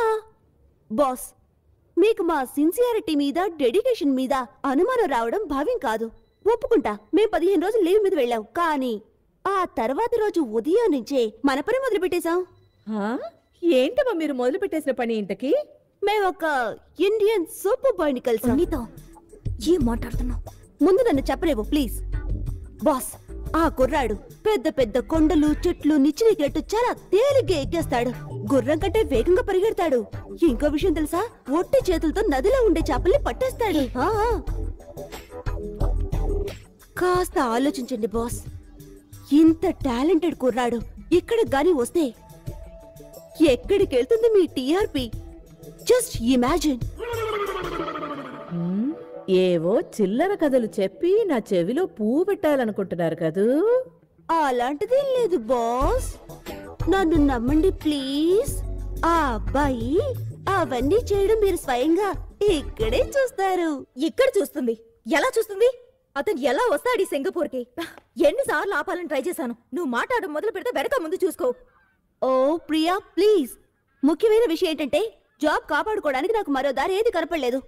బాస్, మీకు మా సిన్సియారిటీ మీద డెడికేషన్ మీద అనుమానం రావడం భావ్యం కాదు. ఒప్పుకుంటా, మేం 15 రోజులు లీవ్ మీద వెళ్ళాం. కానీ ఆ తర్వాత రోజు ఉదయం నుంచే మన పని మొదలు పెట్టేశాం. ఏంటమ్మా మీరు మొదలు పెట్టేసిన పని ఇంతకి? మేము ఒక ఇండియన్ సూపర్ బాయ్ ని కలిసాం. ఏం మాట్లాడుతున్నావు? ముందు నన్ను చెప్పలేవు ప్లీజ్. బాస్, ఆ కుర్రాడు పెద్ద పెద్ద కొండలు చెట్లు నిచ్చినెక్కినట్టు చాలా తేలిగ్గా ఎక్కేస్తాడు. గుర్రం కంటే వేగంగా పరిగెడతాడు. ఇంకో విషయం తెలుసా, ఒట్టి చేతులతో నదిలో ఉండే చేపల్ని పట్టేస్తాడు. కాస్త ఆలోచించండి బాస్, ఇంత టాలెంటెడ్ కుర్రాడు ఇక్కడ గాని వస్తే ఎక్కడికి వెళ్తుంది మీ టీఆర్పీ? Just imagine. ఏవో చిల్లర కథలు చెప్పి నా చెవిలో పువ్వు పెట్టాలనుకుంటున్నారు కదూ? అలాంటిదేం లేదు బాస్, నన్ను నమ్మండి ప్లీజ్. ఆ అబ్బాయి అవన్నీ చేయడం మీరు స్వయంగా ఇక్కడే చూస్తారు. ఇక్కడ చూస్తుంది? ఎలా చూస్తుంది? అతను ఎలా వస్తాడు సింగపూర్ కి? ఎన్నిసార్లు ఆపాలని ట్రై చేశాను. నువ్వు మాట్లాడడం మొదలు పెడితే వెనక ముందు చూసుకో. ఓ ప్రియా ప్లీజ్, ముఖ్యమైన విషయం ఏంటంటే జాబ్ కాపాడుకోవడానికి నాకు మరో దారి ఏది కనపడలేదు.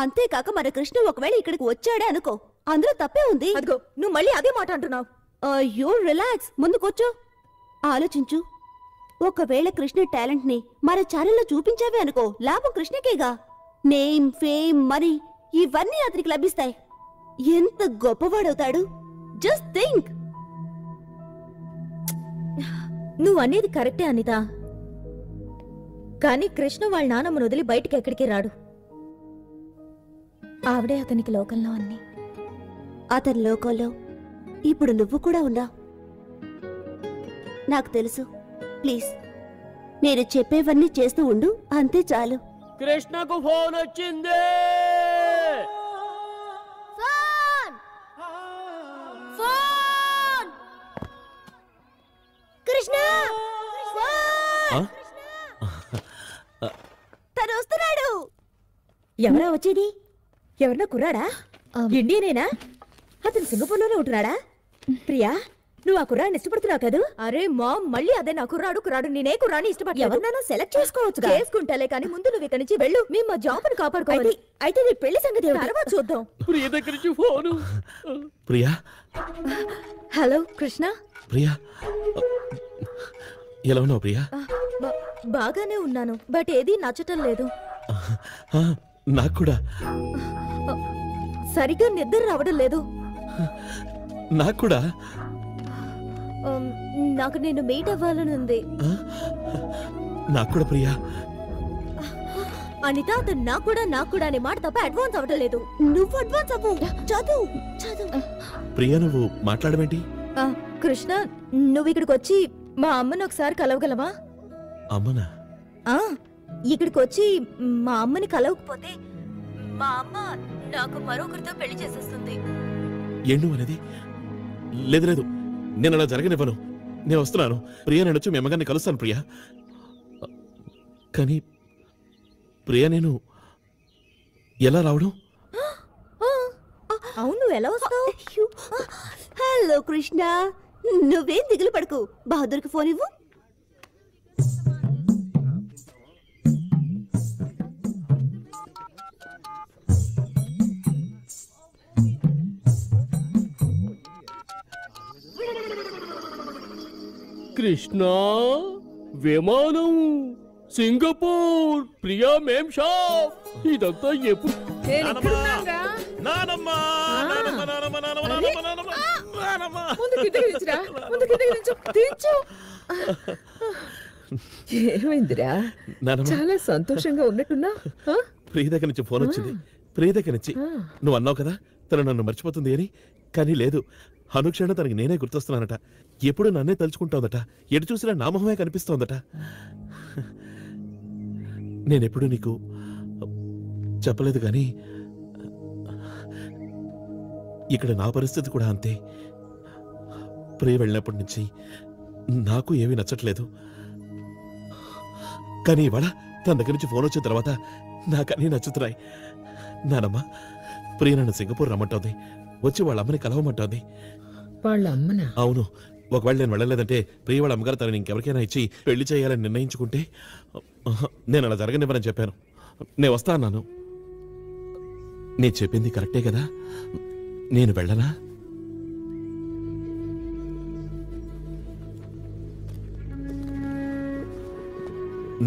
అంతేకాక మన కృష్ణ ఒకవేళ ఇక్కడికి వచ్చాడే అనుకో, అందులో తప్పే ఉంది. అదిగో నువ్వు మళ్ళీ అదే మాట అంటున్నావు. అయ్యో రిలాక్స్, ముందుకొచ్చు, ఆలోచించు. ఒకవేళ కృష్ణ టాలెంట్ ని మన ఛానల్లో చూపించావే అనుకో, లాభం కృష్ణకేగా. నేమ్, ఫేమ్, మనీ ఇవన్నీ అతనికి లభిస్తాయి. ఎంత గొప్పవాడవుతాడు, జస్ట్ థింక్. నువ్వు అనేది కరెక్టే అనిత, కానీ కృష్ణ వాళ్ళ నాన్నమ్మను వదిలి బయటికి ఎక్కడికి రాడు. ఆవిడే అతనికి లోకంలో అన్ని. అతని లోకంలో ఇప్పుడు నువ్వు కూడా ఉన్నా. నాకు తెలుసు. ప్లీజ్ నేను చెప్పేవన్నీ చేస్తూ ఉండు, అంతే చాలు. కృష్ణకు ఫోన్ వచ్చింది. కృష్ణ తను వస్తున్నాడు. ఎవరా వచ్చేది? ఎవరన్నా కుర్రాడా? ఇండియనేనా? అతను సింగపూర్లోనే ఉంటున్నాడా? ప్రియా, నువ్వు ఆ కుర్రాడిని ఇష్టపడుతున్నావు కదా? అరే మామ్, మళ్ళీ అదే నా కుర్రాడు. నేనే కుర్రాడిని ఇష్టపడలేదు. ఎవరినైనా సెలెక్ట్ చేసుకోవచ్చు. చేసుకుంటాలే, కానీ ముందు నువ్వు ఇక్కడి నుంచి వెళ్ళు. మేము మా జాబ్ ని కాపాడుకోవాలి. అయితే నీ పెళ్లి సంగతి తర్వాత చూద్దాం. ప్రియ దగ్గర నుంచి ఫోను. ప్రియా. హలో కృష్ణ. ప్రియా, ఎలా ఉన్నావు ప్రియా? బాగానే ఉన్నాను, బట్ ఏది నచ్చటం లేదు. నాకు కూడా సరిగ్గా నిద్ర రావడం లేదు. నాకు కూడా. నాకు నేను మీట్ అవ్వాలని ఉంది. నాకు కూడా ప్రియా. అనిత, అతను నాకు కూడా అనే మాట తప్ప అడ్వాన్స్ అవ్వడం లేదు. నువ్వు అడ్వాన్స్ అవ్వు. చదువు. ప్రియా, నువ్వు మాట్లాడమేంటి? కృష్ణ, నువ్వు ఇక్కడికి వచ్చి మా అమ్మని ఒకసారి కలవగలవా? అమ్మనా? ఇక్కడికి వచ్చి మా అమ్మని కలవకపోతే మా అమ్మ నాకు మరొకరితో పెళ్లి చేసేస్తుంది. ఏండు అనేది? లేదు లేదు, నేను అలా జరగనివ్వను. నేను వస్తున్నాను ప్రియా, నేను వచ్చి మీ అమ్మగారిని కలుస్తాను ప్రియా. కానీ ప్రియా, నేను ఎలా రావడం? అవును, ఎలా వస్తావు? హలో కృష్ణ, నువ్వేం దిగులు పడకు. బహదూర్కి ఫోన్ ఇవ్వు. కృష్ణ, విమానం, సింగపూర్, ప్రియా మేమ్ షాప్, ఇదంతా ఎప్పుడు? ఏమైందిరా? చాలా సంతోషంగా ఉన్నట్టున్నా. ప్రియ దగ్గర నుంచి ఫోన్ వచ్చింది. ప్రియ దగ్గర నుంచి. నువ్వు అన్నావు కదా తను నన్ను మర్చిపోతుంది అని. కానీ లేదు, అనుక్షణం తనకి నేనే గుర్తొస్తున్నానట. ఎప్పుడు నన్నే తలుచుకుంటోందట. ఎటు చూసినా నా మొహమే కనిపిస్తోందట. నేనెప్పుడు నీకు చెప్పలేదు కానీ ఇక్కడ నా పరిస్థితి కూడా అంతే. ప్రియ వెళ్ళినప్పటి నుంచి నాకు ఏమీ నచ్చట్లేదు. కానీ ఇవాళ తన దగ్గర నుంచి ఫోన్ వచ్చిన తర్వాత నాకన్నీ నచ్చుతున్నాయి. నానమ్మ, ప్రియ నన్ను సింగపూర్ రమ్మంటోంది. వచ్చి వాళ్ళ అమ్మని కలవమంటోంది. వాళ్ళ అమ్మనా? అవును. ఒకవేళ నేను వెళ్ళలేదంటే ప్రియ వాళ్ళ అమ్మగారు తనని ఇంకెవరికైనా ఇచ్చి పెళ్లి చేయాలని నిర్ణయించుకుంటే నేను అలా జరగనివ్వనని చెప్పాను. నేను వస్తా అన్నాను. నేను చెప్పింది కరెక్టే కదా? నేను వెళ్ళనా?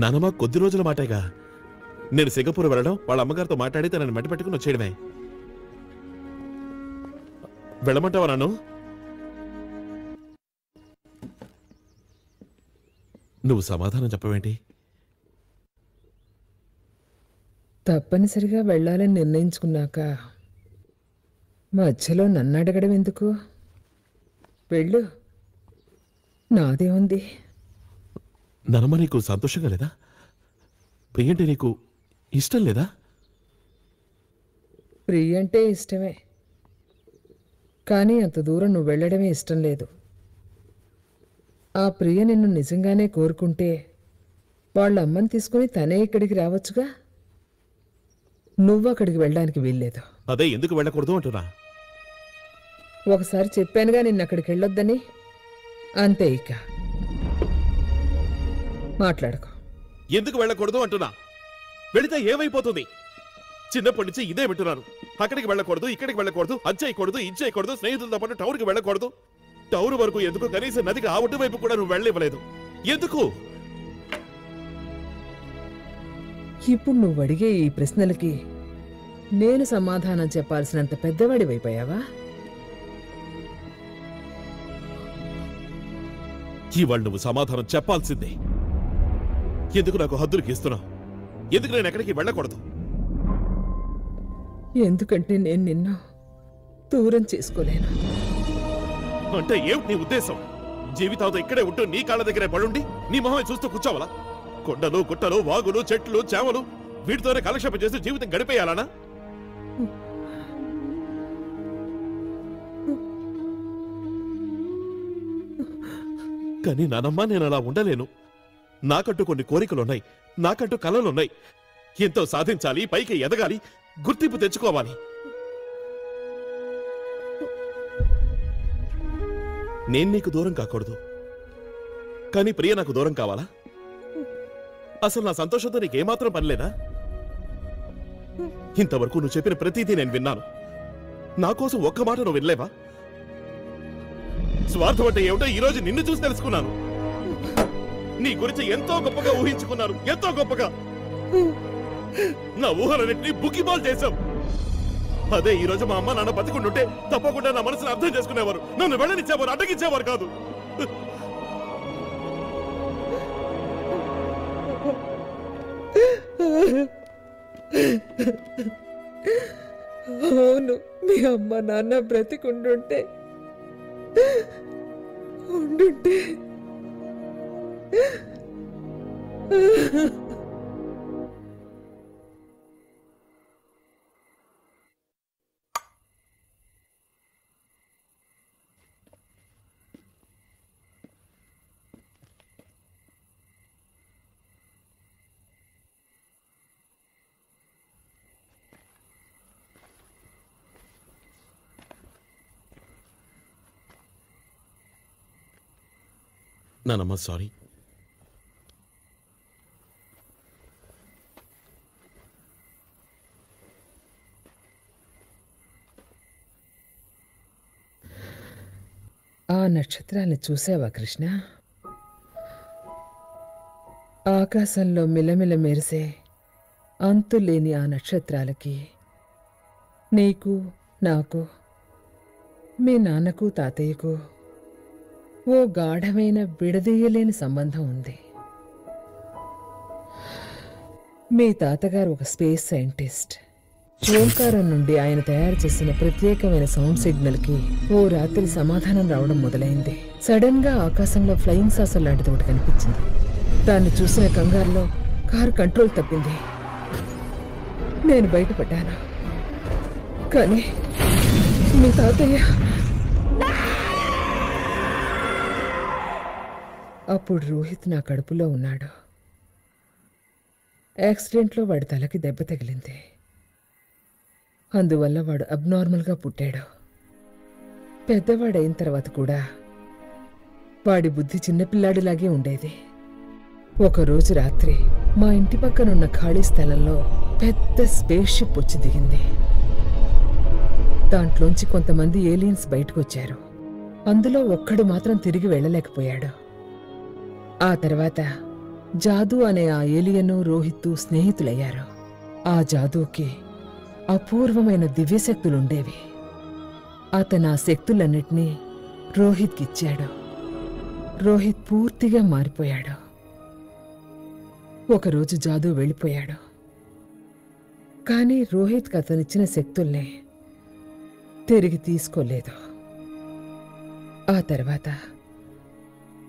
నానమ్మ, కొద్ది రోజుల మాటేగా. నేను సింగపూర్ వెళ్ళడం, వాళ్ళ అమ్మగారితో మాట్లాడి తనని మట్టి పెట్టుకుని వచ్చేయడమే. వెళ్ళమంటావా నన్ను? నువ్వు సమాధానం చెప్పవేంటి? తప్పనిసరిగా వెళ్ళాలని నిర్ణయించుకున్నాక మధ్యలో నన్ను అడగడం ఎందుకు? వెళ్ళు, నాదే ఉంది. ననమ్మ, నీకు సంతోషంగా లేదా? ప్రియంటే నీకు ఇష్టం లేదా? ప్రియ అంటే ఇష్టమే, కానీ అంత దూరం నువ్వు వెళ్ళడమే ఇష్టం లేదు. ఆ ప్రియ నిన్ను నిజంగానే కోరుకుంటే వాళ్ళ అమ్మని తీసుకుని తనే ఇక్కడికి రావచ్చుగా. నువ్వు అక్కడికి వెళ్ళడానికి వీల్లేదు. అదే ఎందుకు వెళ్ళకూడదు అంటున్నా. ఒకసారి చెప్పానుగా నిన్ను అక్కడికి వెళ్ళొద్దని. అంతే, ఇక మాట్లాడుకో. ఎందుకు వెళ్ళకూడదు అంటున్నా. వెళితే ఏమైపోతుంది? చిన్నప్పటి నుంచి ఇదే వింటున్నాను. అక్కడికి వెళ్ళకూడదు, ఇక్కడికి వెళ్ళకూడదు, అది చేయకూడదు, ఇది చేయకూడదు, స్నేహితులతో పాటు టౌన్కి వెళ్ళకూడదు. టౌన్ వరకు ఎందుకు? కనీసం నదికి ఆ ఒడ్డు వైపు కూడా నువ్వు వెళ్ళనివ్వలేదు. ఎందుకు? ఇప్పుడు నువ్వు అడిగే ఈ ప్రశ్నలకి నేను సమాధానం చెప్పాల్సినంత పెద్దవాడివైపోయావా? ఇవాళ నువ్వు సమాధానం చెప్పాల్సిందే. ఎందుకు నాకు హద్దులు గీస్తున్నావు? ఎందుకు నేను ఎక్కడికి వెళ్ళకూడదు? ఎందుకంటే నేను నిన్ను దూరం చేసుకోలేను. అంటే ఏమిటి నీ ఉద్దేశం? జీవితాంతో ఇక్కడే ఉంటూ నీ కాళ్ళ దగ్గరే పడుండి నీ మొహమే చూస్తూ కూర్చోవాలా? కొండలు, గుట్టలు, వాగులు, చెట్లు, చేమలు, వీటితోనే కాలక్షేపం చేస్తూ జీవితం గడిపేయాలనా? కానీ నానమ్మ, నేను అలా ఉండలేను. నాకంటూ కొన్ని కోరికలున్నాయి, నాకంటూ కలలున్నాయి. ఎంతో సాధించాలి, పైకి ఎదగాలి, గుర్తింపు తెచ్చుకోవాలి. నేను నీకు దూరం కాకూడదు, కానీ ప్రియ నాకు దూరం కావాలా? అసలు నా సంతోషంతో నీకేమాత్రం పనిలేదా? ఇంతవరకు నువ్వు చెప్పిన ప్రతిదీ నేను విన్నాను. నా కోసం ఒక్క మాట నువ్వు వినలేవా? స్వార్థం అంటే ఏమిటో ఈ రోజు నిన్ను చూసి తెలుసుకున్నాను. నీ గురించి ఎంతో గొప్పగా ఊహించుకున్నాను, ఎంతో గొప్పగా. నా ఊహలన్నింటినీ బుక్కిబాల్ చేశావు. అదే ఈ రోజు మా అమ్మ నాన్న బతికుంటుంటే తప్పకుండా నా మనసును అర్థం చేసుకునేవారు, నన్ను వెళ్ళనిచ్చేవారు, అడ్డగించేవారు కాదు. అవును, మీ అమ్మ నాన్న బ్రతికుంటుంటే నానమ్మ సారీ. ఆ నక్షత్రాన్ని చూసావా కృష్ణ? ఆకాశంలో మిలమిల మెరిసే అంతులేని ఆ నక్షత్రాలకి నీకు, నాకు, మీ నాన్నకు, తాతయ్యకు ఓ గాఢమైన విడదీయలేని సంబంధం ఉంది. మీ తాతగారు ఒక స్పేస్ సైంటిస్ట్. ఓంకారం నుండి ఆయన తయారు చేసిన ప్రత్యేకమైన సౌండ్ సిగ్నల్ కి ఓ రాత్రి సమాధానం రావడం మొదలైంది. సడన్ గా ఆకాశంలో ఫ్లయింగ్ సాసర్ లాంటిది ఒకటి కనిపించింది. దాన్ని చూసిన కంగారులో కారు కంట్రోల్ తప్పింది. నేను బయటపడ్డాను. కానీ మీ తాతయ్య అప్పుడు రోహిత్ నా కడుపులో ఉన్నాడు. యాక్సిడెంట్లో వాడి తలకి దెబ్బ తగిలింది. అందువల్ల వాడు అబ్నార్మల్గా పుట్టాడు. పెద్దవాడైన తర్వాత కూడా వాడి బుద్ధి చిన్నపిల్లాడిలాగే ఉండేది. ఒకరోజు రాత్రి మా ఇంటి పక్కనున్న ఖాళీ స్థలంలో పెద్ద స్పేస్ షిప్ వచ్చి దిగింది. దాంట్లోంచి కొంతమంది ఏలియన్స్ బయటకొచ్చారు. అందులో ఒక్కడు మాత్రం తిరిగి వెళ్ళలేకపోయాడు. ఆ తర్వాత జాదూ అనే ఆ ఏలియను, రోహిత్తు స్నేహితులయ్యారు. ఆ జాదూకి అపూర్వమైన దివ్యశక్తులుండేవి. అతను ఆ శక్తులన్నిటినీ రోహిత్కిచ్చాడు. రోహిత్ పూర్తిగా మారిపోయాడు. ఒకరోజు జాదూ వెళ్ళిపోయాడు. కానీ రోహిత్కి అతనిచ్చిన శక్తుల్ని తిరిగి తీసుకోలేదు. ఆ తర్వాత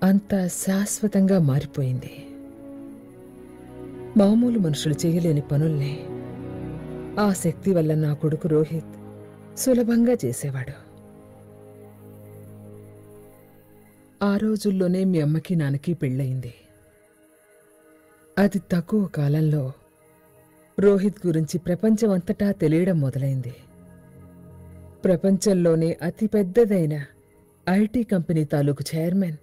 అంతా శాశ్వతంగా మారిపోయింది. మామూలు మనుషులు చేయలేని పనుల్ని ఆ శక్తి వల్ల నా కొడుకు రోహిత్ సులభంగా చేసేవాడు. ఆ రోజుల్లోనే మీ అమ్మకి నాన్నకి పెళ్ళయింది. అతి తక్కువ కాలంలో రోహిత్ గురించి ప్రపంచమంతటా తెలియడం మొదలైంది. ప్రపంచంలోనే అతిపెద్దదైన ఐటీ కంపెనీ తాలూకు చైర్మన్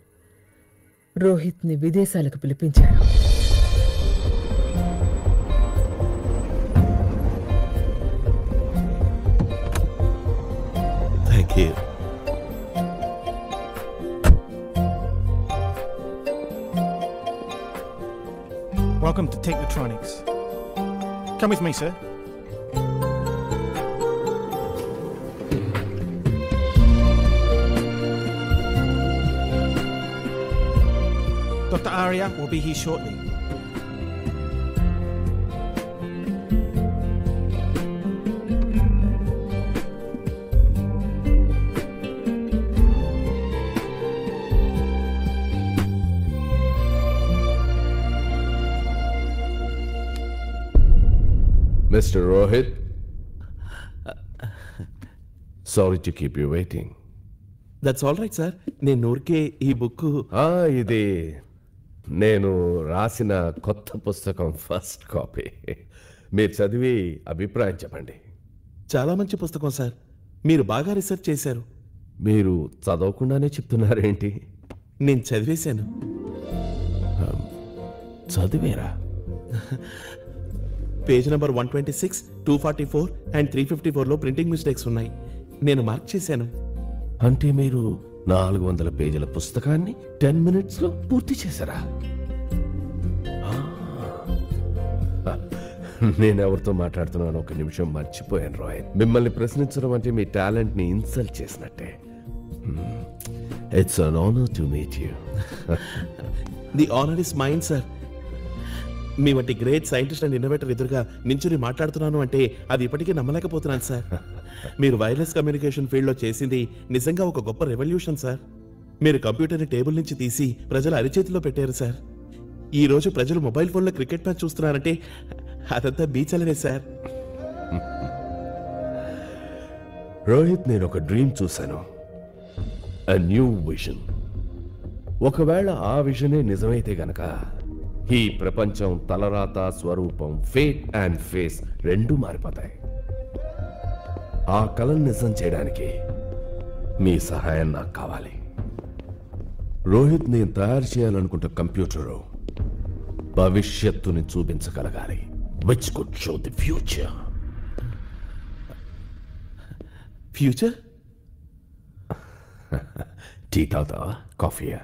రోహిత్ని విదేశాలకు పిలిపించారు. Thank you. Welcome to Technotronics. Come with me, sir. Dr. Arya will be here shortly. Mr. Rohit, sorry to keep you waiting. That's all right sir. నేను ఊరికే ఈ బుక్ ఇది నేను రాసిన కొత్త పుస్తకం ఫస్ట్ కాపీ. మీరు చదివి అభిప్రాయం చెప్పండి. చాలా మంచి పుస్తకం సార్. మీరు బాగా రీసెర్చ్ చేశారు. మీరు చదవకుండానే చెప్తున్నారేంటి? నేను చదివేశాను. చదివేరా? పేజ్ నెంబర్ 126, 244 అండ్ 354లో ప్రింటింగ్ మిస్టేక్స్ ఉన్నాయి. నేను మార్క్ చేశాను. అంటే మీరు 400 పేజీల పుస్తకాన్ని 10 minutesలో పూర్తి చేశారా? నేనెవరితో మాట్లాడుతున్నాను ఒక నిమిషం మర్చిపోయాను రోహిత్. మిమ్మల్ని ప్రశ్నించడం అంటే మీ టాలెంట్ని ఇన్సల్ట్ చేసినట్టే. It's an honour to meet you. The honour is mine sir. మీ వంటి గ్రేట్ సైంటిస్ట్ అండ్ ఇన్నోవేటర్ ఎదురుగా నించుని మాట్లాడుతున్నాను అంటే అది ఇప్పటికీ నమ్మలేకపోతున్నాను సార్. మీరు వైర్లెస్ కమ్యూనికేషన్ ఫీల్డ్లో చేసింది నిజంగా ఒక గొప్ప రెవల్యూషన్ సార్. మీరు కంప్యూటర్ని టేబుల్ నుంచి తీసి ప్రజల అరిచేతిలో పెట్టారు సార్. ఈ రోజు ప్రజలు మొబైల్ ఫోన్లో క్రికెట్ మ్యాచ్ చూస్తున్నారంటే అదంతా బీచలనే సార్. రోహిత్, నేను ఒక డ్రీమ్ చూశాను. a new vision. ఒకవేళ ఆ విజనే నిజమైతే గనక ఈ ప్రపంచం తలరాత, స్వరూపం, ఫేట్ అండ్ ఫేస్ రెండూ మారిపోతాయి. ఆ కలను నిజం చేయడానికి మీ సహాయం నాకు కావాలి. రోహిత్ నేను తయారు చేయాలనుకుంటే కంప్యూటరు భవిష్యత్తుని చూపించగలగాలి. Which could show the future. Future? Tea తాగుతావా? కాఫీయా?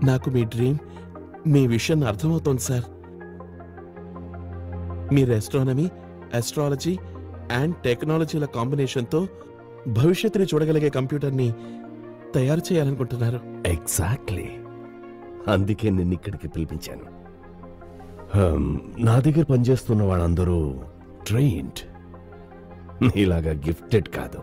నాకు మీ డ్రీమ్, మీ విషయం అర్థమవుతోంది సార్. మీరు ఆస్ట్రానమీ, ఆస్ట్రాలజీ అండ్ టెక్నాలజీల కాంబినేషన్తో భవిష్యత్తుని చూడగలిగే కంప్యూటర్ని తయారు చేయాలనుకుంటున్నారు. ఎగ్జాక్ట్లీ. అందుకే నిన్ను ఇక్కడికి పిలిపించాను. నా దగ్గర పనిచేస్తున్న వాళ్ళందరూ ట్రైన్డ్, నీలాగా గిఫ్టెడ్ కాదు.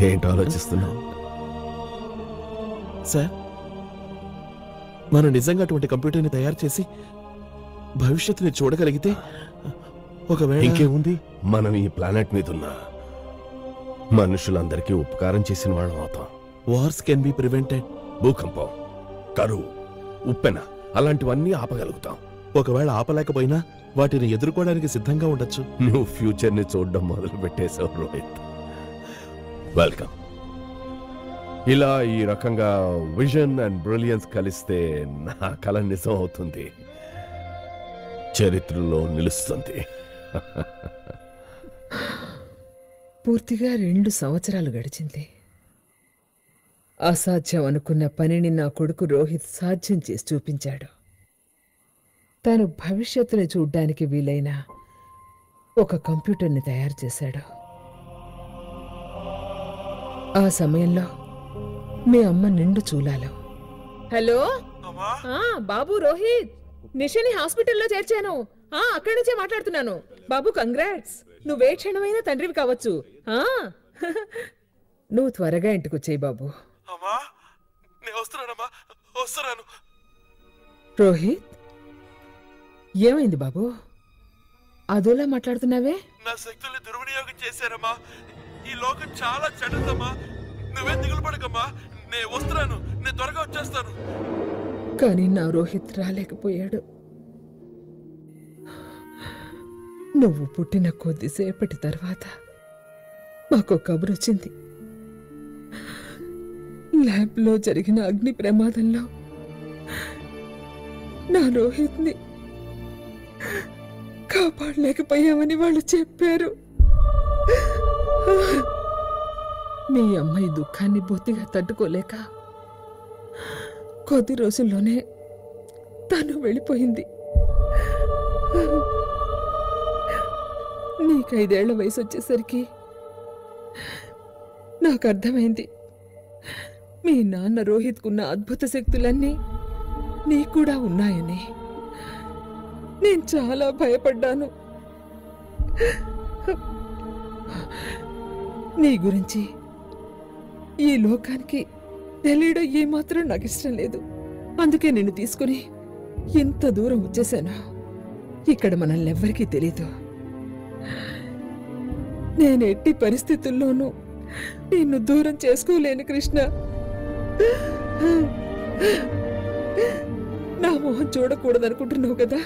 ఏంటి ఆలోచిస్తున్నావు? సార్, మనం నిజంగా అటువంటి కంప్యూటర్ని తయారు చేసి భవిష్యత్తుని చూడగలిగితే ఒకవేళ ఇంకేముంది, మనం ఈ ప్లానెట్ మీద ఉన్న మనుషులందరికీ ఉపకారం చేసిన వాళ్ళం అవుతాం. Wars can be prevented. భూకంపం, కరువు, ఉప్పెన అలాంటివన్నీ ఆపగలుగుతాం. ఒకవేళ ఆపలేకపోయినా వాటిని ఎదుర్కోవడానికి సిద్ధంగా ఉండొచ్చు. నువ్వు ఫ్యూచర్ని చూడడం మొదలు పెట్టేశావు రోహిత్. వెల్కమ్. ఇలా ఈ రకంగా విజన్ అండ్ బ్రిలియన్స్ కలిస్తే నా కల నిజం అవుతుంది, చరిత్రలో నిలుస్తుంది. పూర్తిగా 2 సంవత్సరాలు గడిచింది. అసాధ్యం అనుకున్న పనిని నా కొడుకు రోహిత్ సాధ్యం చేసి చూపించాడు. తాను భవిష్యత్తుని చూడ్డానికి వీలైన ఒక కంప్యూటర్ని తయారు చేశాడు. ఆ సమయంలో మీ అమ్మ నిండు చూలాలో. హలో బాబు, రోహిత్ నిషని హాస్పిటల్లో చేర్చాను. అక్కడి నుంచే మాట్లాడుతున్నాను. బాబు కంగ్రాట్స్, నువ్వే క్షణమైనా తండ్రివి కావచ్చు. నువ్వు త్వరగా ఇంటికి వచ్చేయి బాబు. రోహిత్, ఏమైంది బాబు? అదోలా మాట్లాడుతున్నావే? నా శక్తుల్ని దుర్వినియోగం చేశారమ్మా. ఈ లోకం చాలా చెడ్డదమ్మా. నువ్వే దిగులు పడకమ్మా. నేను వస్తున్నాను, నేను త్వరగా వచ్చేస్తాను. కానీ నా రోహిత్ రాలేకపోయాడు. నువ్వు పుట్టిన కొద్దిసేపటి తర్వాత మాకు కబురు వచ్చింది. ల్యాబ్లో జరిగిన అగ్ని ప్రమాదంలో నా రోహిత్ని కాపాడలేకపోయామని వాళ్ళు చెప్పారు. మీ అమ్మాయి దుఃఖాన్ని బొత్తిగా తట్టుకోలేక కొద్ది రోజుల్లోనే తను వెళ్ళిపోయింది. నీకు 5 ఏళ్ల వయసు వచ్చేసరికి నాకు అర్థమైంది, మీ నాన్న రోహిత్కున్న అద్భుత శక్తులన్నీ నీకు కూడా ఉన్నాయని. నేను చాలా భయపడ్డాను. నీ గురించి ఈ లోకానికి తెలియడం ఏమాత్రం నాకు ఇష్టం లేదు. అందుకే నిన్ను తీసుకుని ఇంత దూరం వచ్చేసాను. ఇక్కడ మనల్ని ఎవ్వరికీ తెలీదు. నేను ఎట్టి పరిస్థితుల్లోనూ నిన్ను దూరం చేసుకోలేను కృష్ణ. నా మొహం చూడకూడదనుకుంటున్నావు కదా,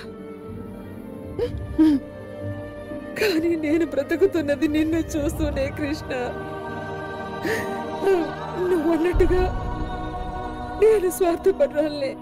కానీ నేను బ్రతుకుతున్నది నిన్ను చూస్తూనే కృష్ణ. నువ్వు అన్నట్టుగా నేను స్వార్థపర్రాలే.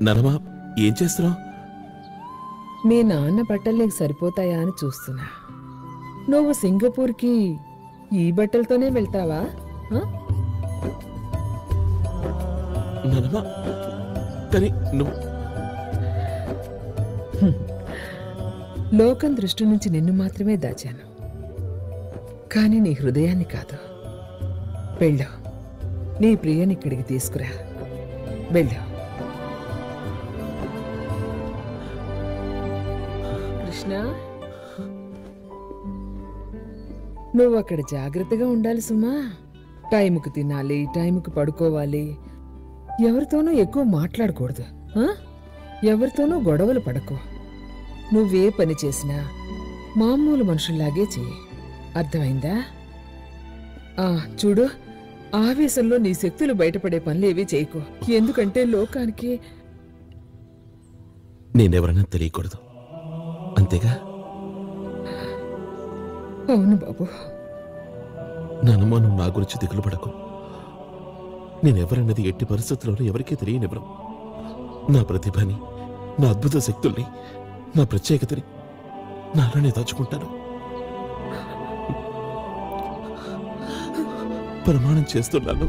నరమా, ఏం చేస్తున్నావు? మీ నాన్న బట్టలు నీకు సరిపోతాయా అని చూస్తున్నా. నువ్వు సింగపూర్కి ఈ బట్టలతోనే వెళ్తావా? నానమ్మా కానీ నువ్వు లోకం దృష్టి నుంచి నిన్ను మాత్రమే దాచాను, కానీ నీ హృదయాన్ని కాదు. వెళ్ళు, నీ ప్రియని ఇక్కడికి తీసుకురా. వెళ్ళు. కృష్ణ, నువ్వు అక్కడ జాగ్రత్తగా ఉండాలి సుమా. టైంకు తినాలి, టైంకు పడుకోవాలి. ఎవరితోనూ ఎక్కువ మాట్లాడకూడదు. ఎవరితోనూ గొడవలు పడకు. నువ్వే పని చేసినా మామూలు మనుషుల్లాగే చెయ్యి. అర్థమైందా? చూడు, ఆవేశంలో నీ శక్తులు బయటపడే పనులేవి చేయకు. ఎందుకంటే లోకానికి నేనెవరన్నా తెలియకూడదు, అంతేగా? అవును బాబు. నానమ్మ, నువ్వు నా గురించి దిగులు పడకు. నేనెవరన్నది ఎట్టి పరిస్థితుల్లోనూ ఎవరికీ తెలియనివ్వను. నా ప్రతిభని, నా అద్భుత శక్తుల్ని, నా ప్రత్యేకతని నాలోనే దాచుకుంటాను. ప్రమాణం చేస్తున్నాను.